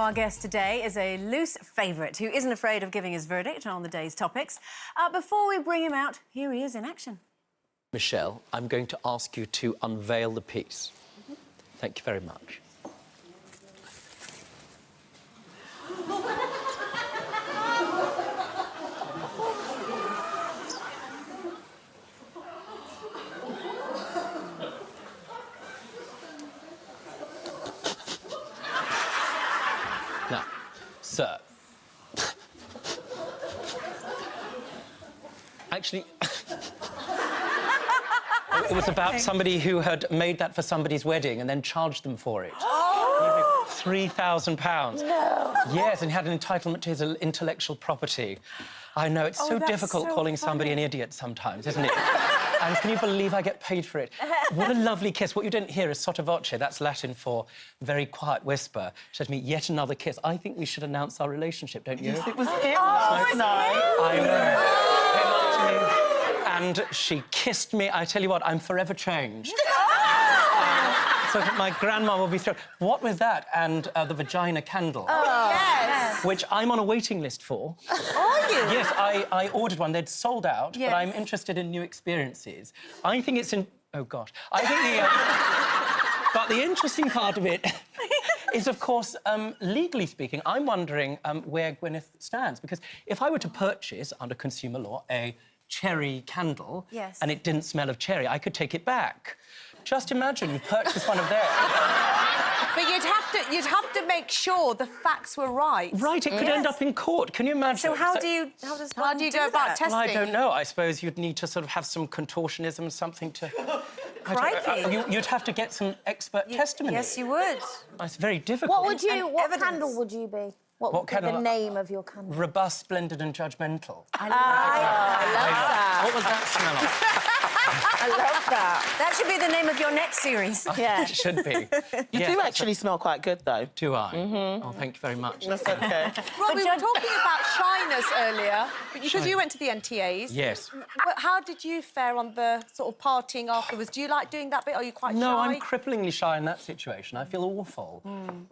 Our guest today is a loose favourite who isn't afraid of giving his verdict on the day's topics. Before we bring him out, here he is in action. Michelle, I'm going to ask you to unveil the piece. Thank you very much. Now, sir, actually, it was about somebody who had made that for somebody's wedding and then charged them for it. Oh! £3,000. No. Yes, and he had an entitlement to his intellectual property. I know, it's so difficult calling somebody an idiot sometimes, isn't it? And can you believe I get paid for it? What a lovely kiss. What you didn't hear is sotto voce. That's Latin for very quiet whisper. She said to me, yet another kiss. I think we should announce our relationship, don't you? Yes, it was him. Oh, no. I know. Came up to me and she kissed me. I tell you what, I'm forever changed. So my grandma will be thrilled. What with that and the vagina candle? Oh, yes. Which I'm on a waiting list for. Are you? Yes, I ordered one. They'd sold out, but I'm interested in new experiences. I think it's in... Oh, gosh. I think the... but the interesting part of it is, of course, legally speaking, I'm wondering where Gwyneth stands. Because if I were to purchase, under consumer law, a cherry candle and it didn't smell of cherry, I could take it back. Just imagine you purchased one of theirs. But you'd have to make sure the facts were right. Right, it could end up in court. Can you imagine? So how do you go about testing? Well, I don't know. I suppose you'd need to sort of have some contortionism, something to... Crikey. You'd have to get some expert testimony. Yes, you would. It's very difficult. What candle would you be? What would be the name of your candle? Robust, splendid and judgmental. I love that. What was that smell of? I love that. That should be the name of your next series. Yeah. It should be. You do actually smell quite good, though. Do I? Oh, thank you very much. That's OK. Rob, we were talking about shyness earlier, because you went to the NTAs. Yes. How did you fare on the sort of partying afterwards? Do you like doing that bit? Are you quite shy? No, I'm cripplingly shy in that situation. I feel awful. Do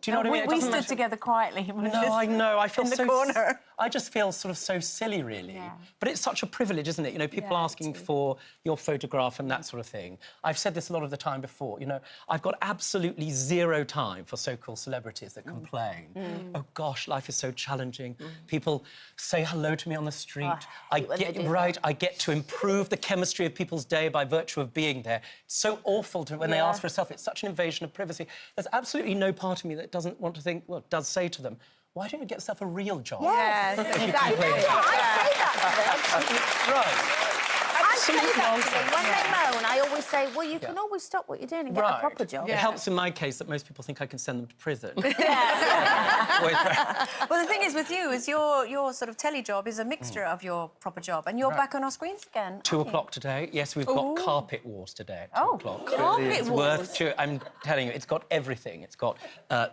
you know what I mean? We stood together quietly. No, I know. I feel in the so... corner. I just feel sort of so silly, really. Yeah. But it's such a privilege, isn't it? You know, people asking for your photograph and that sort of thing. I've said this a lot of the time before, you know, I've got absolutely zero time for so-called celebrities that complain. Oh, gosh, life is so challenging. People say hello to me on the street. I get to improve the chemistry of people's day by virtue of being there. It's so awful when they ask for a selfie. It's such an invasion of privacy. There's absolutely no part of me that doesn't want to think, well, does say to them, why don't you get yourself a real job? Yes, exactly. I say that to them. Right. I say that to them. When they moan, I always say, well, you can always stop what you're doing and get a proper job. It helps in my case that most people think I can send them to prison. Well, the thing is with you is your sort of telly job is a mixture of your proper job, and you're back on our screens again. 2 o'clock today. Yes, we've got Carpet Wars today at 2 o'clock. Carpet Wars. I'm telling you, it's got everything. It's got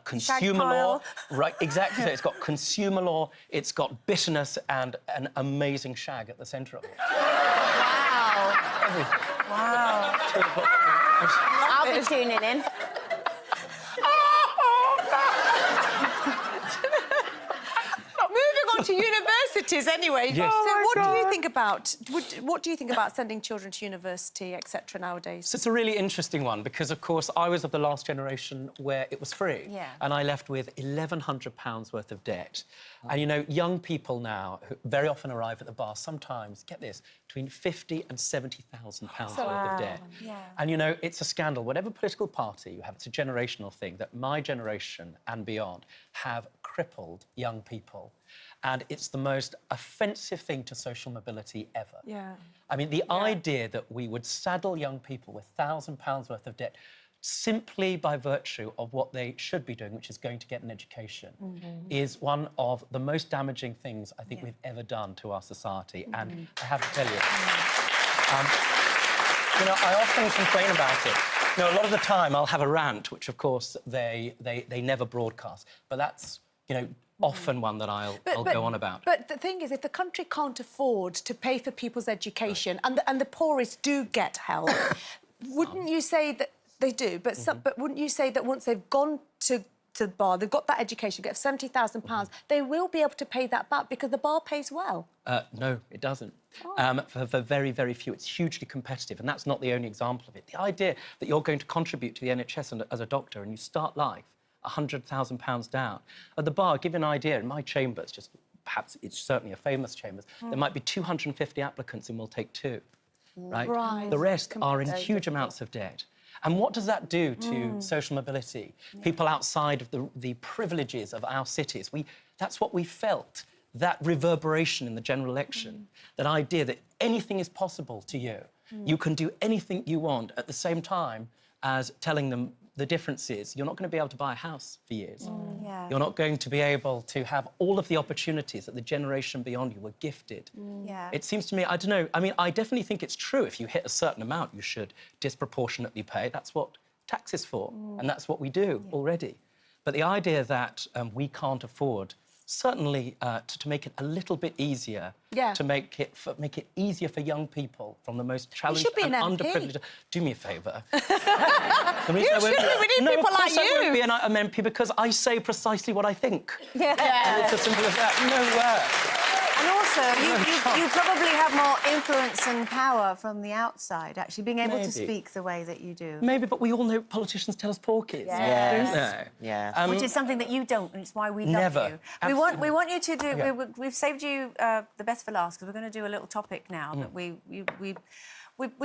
consumer law. Right, exactly. So it's got consumer law, it's got bitterness and an amazing shag at the centre of it. Wow. Everything. Wow. 2 o'clock. I'll be tuning in. Moving on to universities, anyway. Yes. So, what do you think about? What do you think about sending children to university, etc. nowadays? So it's a really interesting one because, of course, I was of the last generation where it was free, and I left with £1,100 worth of debt. And you know, young people now who very often arrive at the bar. Sometimes, get this, between £50,000 and £70,000 worth of debt. And you know, it's a scandal. Whatever political party you have, it's a generational thing that my generation and beyond have crippled young people. And it's the most offensive thing to social mobility ever. Yeah. I mean, the idea that we would saddle young people with £1,000 worth of debt simply by virtue of what they should be doing, which is going to get an education, is one of the most damaging things I think we've ever done to our society. And I have to tell you, you know, I often complain about it. You know, a lot of the time I'll have a rant, which, of course, they never broadcast. But that's, you know, often one that I'll go on about. But the thing is, if the country can't afford to pay for people's education and the poorest do get help, wouldn't you say that they do? But but wouldn't you say that once they've gone to to the bar, they've got that education, get £70,000, they will be able to pay that back because the bar pays well. No, it doesn't. For very, very few. It's hugely competitive, and that's not the only example of it. The idea that you're going to contribute to the NHS as a doctor and you start life £100,000 down. At the bar, give you an idea, in my chambers, just perhaps it's certainly a famous chambers, there might be 250 applicants and we'll take 2, right? The rest are in huge amounts of debt. And what does that do to social mobility? People outside of the privileges of our cities. That's what we felt, that reverberation in the general election, that idea that anything is possible to you. You can do anything you want at the same time as telling them the difference is you're not going to be able to buy a house for years. You're not going to be able to have all of the opportunities that the generation beyond you were gifted. It seems to me, I don't know, I mean, I definitely think it's true. If you hit a certain amount, you should disproportionately pay. That's what tax is for, and that's what we do already. But the idea that we can't afford, certainly to make it a little bit easier, to make it easier for young people from the most challenged and underprivileged. Do me a favour. We need people like you. I won't be an MP because I say precisely what I think. And it's as simple as that. No. And also, you probably have more influence and power from the outside, actually, being able to speak the way that you do. Maybe, but we all know politicians tell us porkies, don't they? Which is something that you don't, and it's why we love you. We want you to do... We've saved you the best for last, because we're going to do a little topic now that we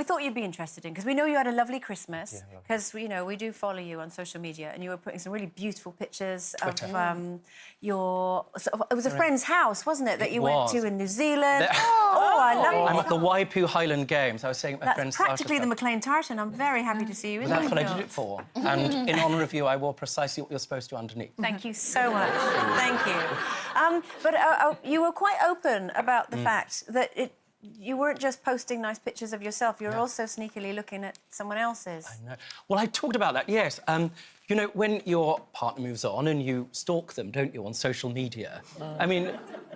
thought you'd be interested in, because we know you had a lovely Christmas, because, you know, we do follow you on social media, and you were putting some really beautiful pictures of your... it was a friend's house, wasn't it, that you went to in New Zealand? I love it. I'm at the Waipu Highland Games. I was saying at my friend's... That's practically the McLean tartan. I'm very happy to see you in That's what I did it for. And in honour of you, I wore precisely what you're supposed to underneath. Thank you so much. Thank you. But you were quite open about the fact that you weren't just posting nice pictures of yourself, you were also sneakily looking at someone else's. I know. Well, I talked about that, yes. You know, when your partner moves on and you stalk them, don't you, on social media? I mean,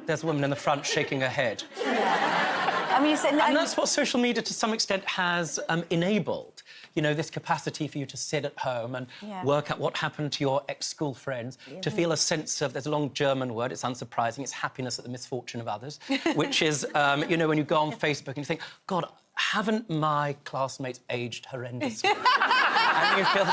there's a woman in the front shaking her head. I mean, you said... And that's what social media, to some extent, has enabled. You know, this capacity for you to sit at home and work out what happened to your ex-school friends, to feel a sense of... There's a long German word, it's unsurprising, it's happiness at the misfortune of others, which is, you know, when you go on Facebook and you think, God, haven't my classmates aged horrendously? And you feel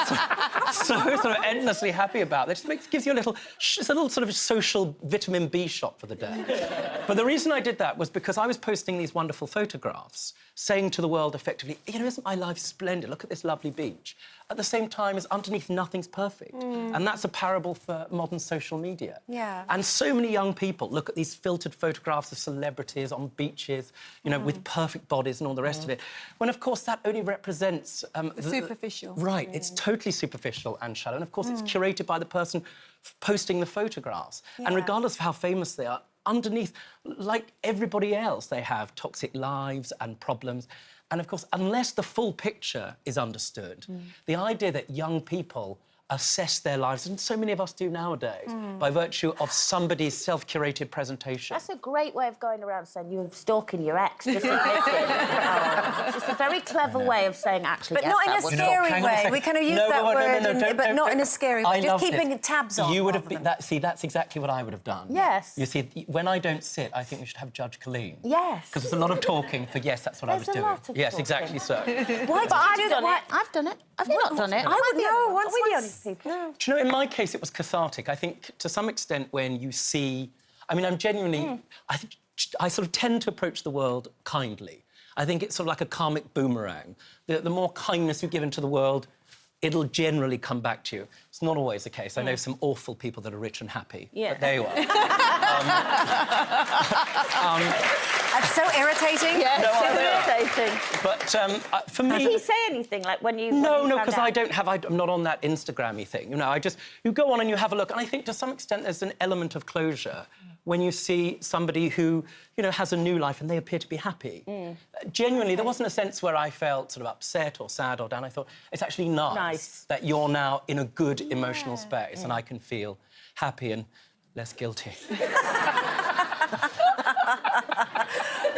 so sort of endlessly happy about it. It just gives you a little sort of social vitamin B shot for the day. But the reason I did that was because I was posting these wonderful photographs, saying to the world effectively, you know, isn't my life splendid? Look at this lovely beach. At the same time as underneath nothing's perfect. And that's a parable for modern social media. And so many young people look at these filtered photographs of celebrities on beaches, you know, with perfect bodies and all the rest of it, when, of course, that only represents... superficial. Right, it's totally superficial and shallow. And, of course, it's curated by the person posting the photographs. And regardless of how famous they are, underneath, like everybody else, they have toxic lives and problems. And, of course, unless the full picture is understood, the idea that young people assess their lives, and so many of us do nowadays, by virtue of somebody's self-curated presentation. That's a great way of going around saying you were stalking your ex. Just it's just a very clever way of saying, actually, but not in a scary way. We kind of use that word, but not in a scary way. Just keeping tabs on. You would have been... See, that's exactly what I would have done. Yes. You see, when I don't sit, I think we should have Judge Colleen. Yes. Because there's a lot of talking for, yes, that's what I was doing. Yes, talking. Exactly so. Why did you do that? I've done it. Have you not done it? I would know. Once... People. No. Do you know, in my case, it was cathartic. I think, to some extent, when you see... I mean, I'm genuinely... I sort of tend to approach the world kindly. I think it's sort of like a karmic boomerang. The more kindness you give into the world, it'll generally come back to you. It's not always the case. I know some awful people that are rich and happy. But there you are. That's so irritating. Yeah, no, it's irritating. But for me... Did he say anything, like, when you... No, because I don't have... I'm not on that Instagram-y thing. You know, you go on and you have a look, and I think, to some extent, there's an element of closure when you see somebody who, you know, has a new life and they appear to be happy. Genuinely, there wasn't a sense where I felt sort of upset or sad or down. I thought, it's actually nice that you're now in a good emotional space and I can feel happy and less guilty.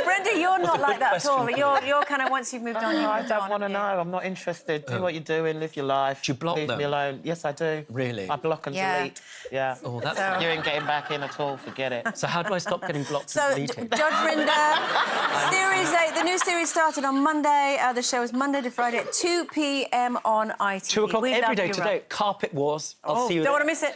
Brenda, Andy, you're not a like good that at all. question. You're kind of, once you've moved on, you I move don't on, want to haven't know. you? I'm not interested. Do what you're doing, live your life. Do you block Leave them? me alone. Yes, I do. Really? I block and Yeah. delete. Yeah. Oh, that's So- You ain't getting back in at all. Forget it. So how do I stop getting blocked So, and deleted? Judge Rinder, Series 8, the new series started on Monday. The show is Monday to Friday at 2 p.m. on ITV. 2 o'clock We every love day you, today. Rob. Carpet Wars. I'll see you Don't there. want to miss it.